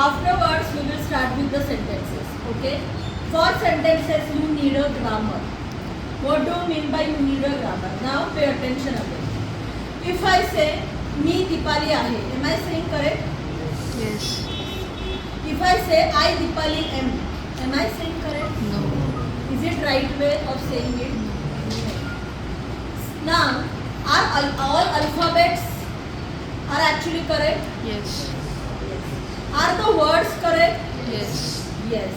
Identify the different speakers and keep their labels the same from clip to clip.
Speaker 1: Afterwards, we will start with the sentences. Okay. For sentences, you need a grammar. What do you mean by you need a grammar? Now pay attention again. If I say me Dipali ahe, am I saying correct?
Speaker 2: Yes.
Speaker 1: If I say I Dipali am I saying correct?
Speaker 2: No.
Speaker 1: Is it right way of saying it? Now, are all alphabets are actually correct?
Speaker 2: Yes.
Speaker 1: Are the words correct?
Speaker 2: Yes.
Speaker 1: Yes.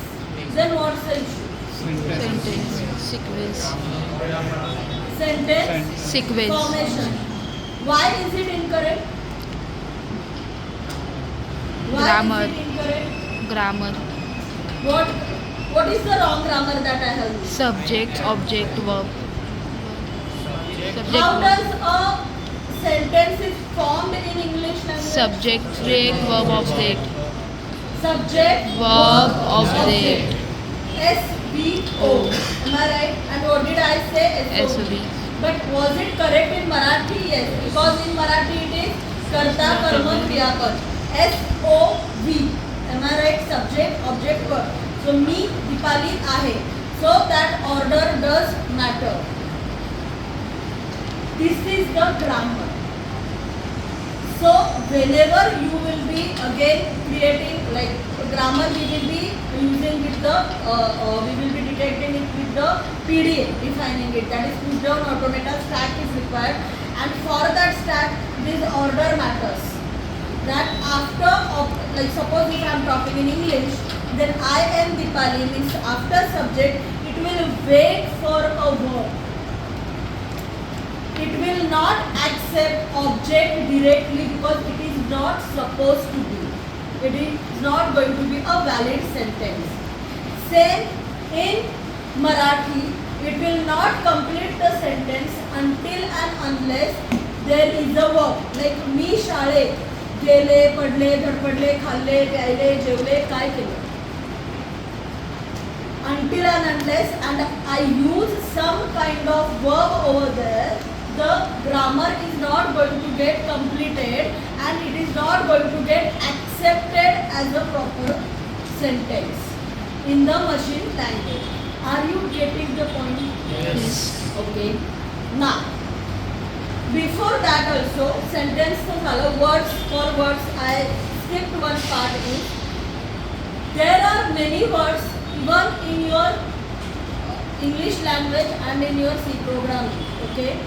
Speaker 1: Then what's the issue?
Speaker 2: Sentence. Sequence.
Speaker 1: Sentence
Speaker 2: Sequence.
Speaker 1: formation. Why is it incorrect? Why
Speaker 2: Grammar.
Speaker 1: is it incorrect?
Speaker 2: Grammar.
Speaker 1: What is the wrong grammar that I have used?
Speaker 2: Subject, object, verb. Subject,
Speaker 1: How
Speaker 2: verb.
Speaker 1: does a sentence is formed in English language?
Speaker 2: Subject, verb, object.
Speaker 1: Subject,
Speaker 2: Verb, object.
Speaker 1: SVO. Am I right? And what did I say?
Speaker 2: SOV.
Speaker 1: But was it correct in Marathi? Yes. Because in Marathi it is Karta, Karma, Kriyapad. SOV. Am I right? Subject, object, verb. So me, Dipali, ahe. So that order does matter. This is the grammar. So whenever you will be again creating like grammar, we will be using with the we will be detecting it with the PDA, defining it. That is push down automata stack is required, and for that stack this order matters. That after like suppose if I am talking in English, then I am Dipali means after subject it will wait for a verb. It will not accept object directly because it is not supposed to be. It is not going to be a valid sentence. Same in Marathi, it will not complete the sentence until and unless there is a verb. Like मी शाळेत गेले, पडले, धडपडले, खाल्ले, प्यायले, जेवले, काय केले. Until and unless and I use some kind of verb over there, the grammar is not going to get completed and it is not going to get accepted as a proper sentence in the machine language. Are you getting the point?
Speaker 2: Yes.
Speaker 1: Okay. Now, before that also, sentence to follow words for words, I skipped one part is, there are many words even in your English language and in your C programming. Okay.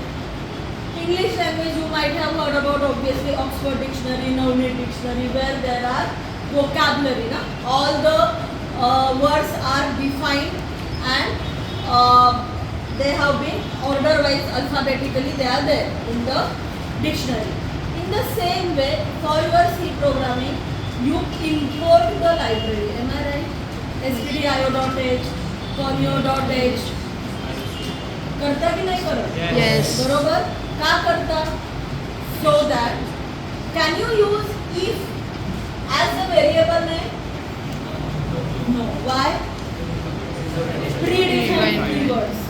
Speaker 1: English language you might have heard about obviously Oxford Dictionary, Nowny Dictionary where there are vocabulary. Na? All the words are defined and they have been order wise alphabetically they are there in the dictionary. In the same way for your C programming you import the library. Am I right? stdio.h, conio.h करता की नाही करत?
Speaker 2: Yes.
Speaker 1: बरोबर का करता? So that can you use if as a variable name? No. Why? Predefined keywords.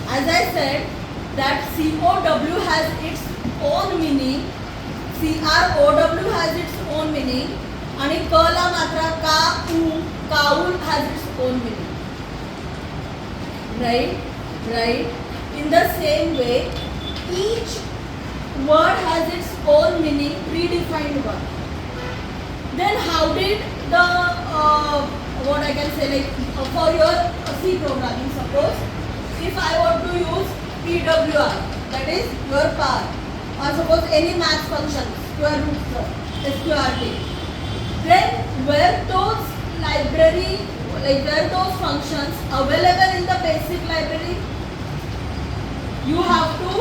Speaker 1: As I said that COW has its own meaning, CROW has its own meaning आणि क ला मात्रा का उ cowl has its own meaning. Right? In the same way, each word has its own meaning, predefined one. Then how did the what I can say like for your C programming, suppose if I want to use PWR, that is your power, or suppose any math function, square root, SQRT, then were those library like were those functions available in the basic library? You have to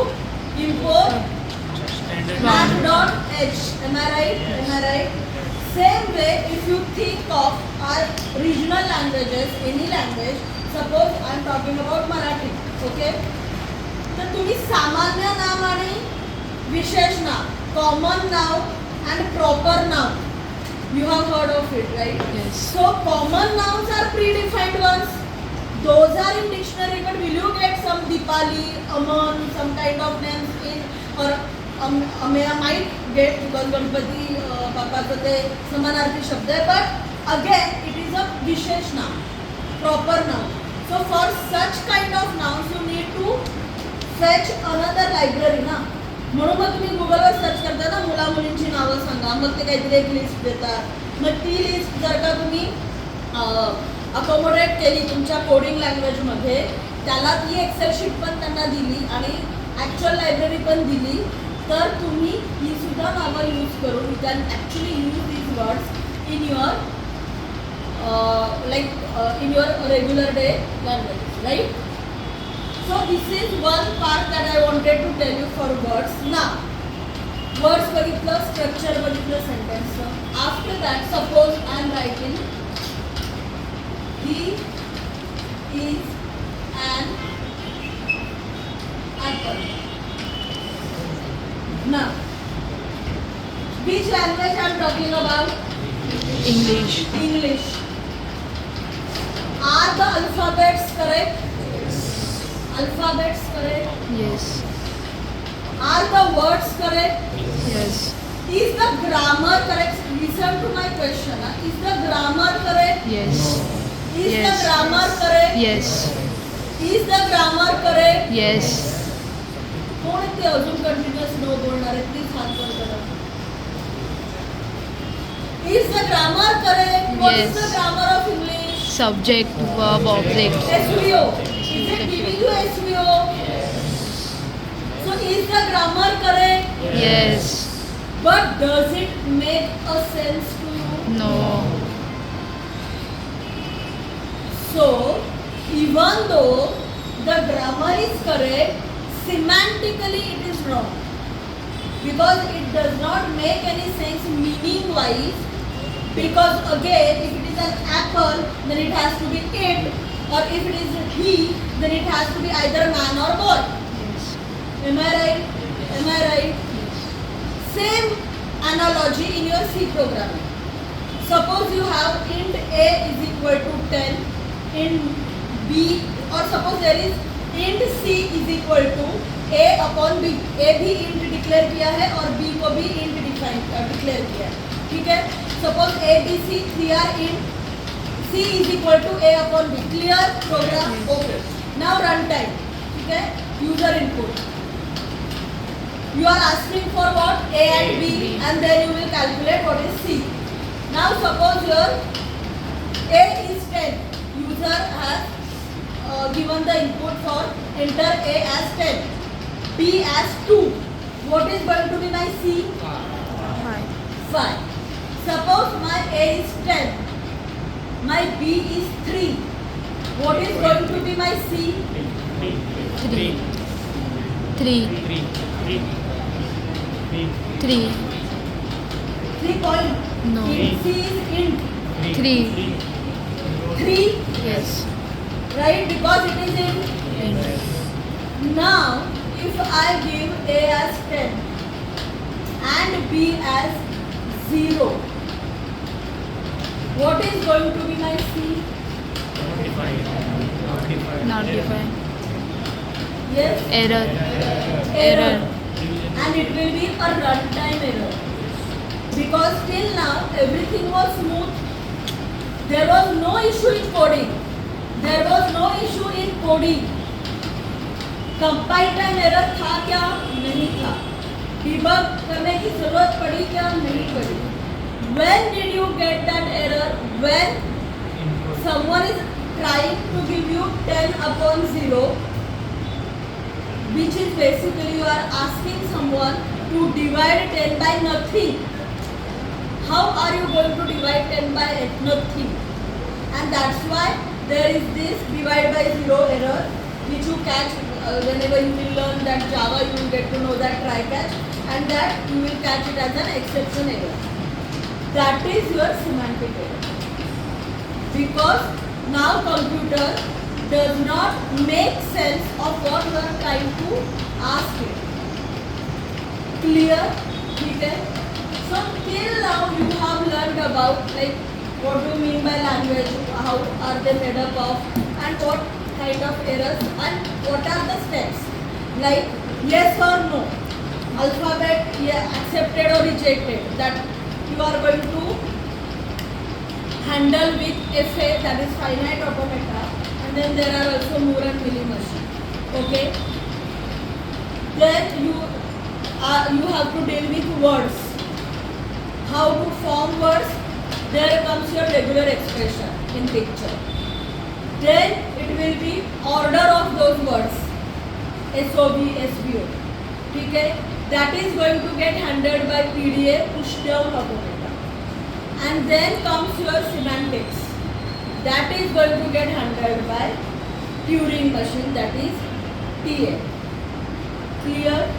Speaker 1: import math.h. Am I right?
Speaker 3: Yes.
Speaker 1: Am I right? Same way, if you think of our regional languages, any language, suppose I am talking about Marathi, okay? तर तुम्ही सामान्य नाम आणि विशेष नाम, common noun and proper noun, you have heard of it, right?
Speaker 2: Yes.
Speaker 1: So common nouns are predefined ones. Those are in dictionary, but will you get some Dipali, Aman, some kind of names in, or might get because Ganpati बाप्पाचं ते समानार्थी शब्द आहे. But again it is a विशेष नाव, proper नाव. So for such kind of nouns you need to fetch another library ना. म्हणून मग तुम्ही गुगलवर सर्च करता ना, मुला मुलींची नावं सांगा, मग ते काहीतरी एक लिस्ट देतात. मग ती लिस्ट जर का तुम्ही अकोमोडेट केली तुमच्या कोडिंग लँग्वेजमध्ये, त्याला ती एक्सेल शीट पण त्यांना दिली आणि ॲक्च्युअल लायब्ररी पण दिली, तर तुम्ही ही सुद्धा नावं यूज करून you can actually use these words in your in your regular day language, right? So this is one part that I wanted to tell you for words. Now, words बघितलं, structure बघितलं sentence. After that, suppose I am writing, he is an apple. Now, which language I am talking about?
Speaker 2: English.
Speaker 1: English. Are the alphabets correct? Alphabets correct?
Speaker 2: Yes.
Speaker 1: Are the words correct?
Speaker 2: Yes.
Speaker 1: Is the grammar correct? Listen to my question. Is the grammar correct?
Speaker 2: Yes.
Speaker 1: Is the
Speaker 2: Yes.
Speaker 1: grammar correct?
Speaker 2: Yes.
Speaker 1: Is the grammar correct?
Speaker 2: Yes.
Speaker 1: कोण ते अजून continuous no बोलणार आहे? Please हात वर करा. Is the grammar correct? What is
Speaker 2: Yes.
Speaker 1: the grammar of English?
Speaker 2: Subject, verb, object.
Speaker 1: SVO. Is it giving you SVO? So is the grammar correct?
Speaker 2: Yes.
Speaker 1: But does it make a sense to you?
Speaker 2: No.
Speaker 1: So even though the grammar is correct, semantically it is wrong. Because it does not make any sense meaning wise. Because again, if it is an apple, then it has to be it, or if it is he, then it has to be either man or boy.
Speaker 2: Yes.
Speaker 1: Am I right? Am I right? Same analogy in your C programming. Suppose you have int a is equal to 10, int b, or suppose there is int c is equal to a upon b. a भी int declare किया है और b को भी int declare किया है. ठीक है. Suppose a, b, c, 3 are int, c is equal to a upon b. Clear program? Okay. Now runtime. ठीक है. User input. You are asking for what? A and B, and then you will calculate what is C. Now suppose your A is 10. User has given the input for enter A as 10, B as 2. What is going to be my C? 5. Suppose my A is 10, my B is 3. What is going to be my C?
Speaker 2: 3. 3. 3.
Speaker 1: 3 point.
Speaker 2: No.
Speaker 1: C is int
Speaker 2: 3.
Speaker 1: 3,
Speaker 2: Yes.
Speaker 1: right? Because it is int.
Speaker 2: Int.
Speaker 1: Now, if I give A as 10 and B as 0, what is going to be my C?
Speaker 2: Not defined.
Speaker 1: Yes?
Speaker 2: Error.
Speaker 1: Error. And it will be a runtime error. Because till now everything was smooth. There was no issue in coding. There was no issue in coding. Compile time error था क्या? नहीं था. Debug करने की जरूरत पड़ी क्या? नहीं पड़ी. When did you get that error? When someone is trying to give you 10 upon 0, which is basically you are asking someone to divide 10 by nothing. How are you going to divide 10 by nothing? And that's why there is this divide by 0 error, which you catch whenever you will learn that Java, you will get to know that try catch, and that you will catch it as an exception error. That is your semantic error. Because now computer does not make sense of what you are trying to ask it. Clear? Okay? So till now you have learned about like what do you mean by language, how are they made up of, and what kind of errors, and what are the steps, like yes or no. alphabet accepted or rejected, that you are going to handle with FA, that is finite automata, and then there are also Moore and Millie machine. Okay. Then you have to deal with words. How to form words? There comes your regular expression in picture. Then it will be order of those words. SOV, SVO. Okay? That is going to get handled by PDA, push down automata. And then comes your semantics. That is going to get handled by Turing machine, that is TA. Clear?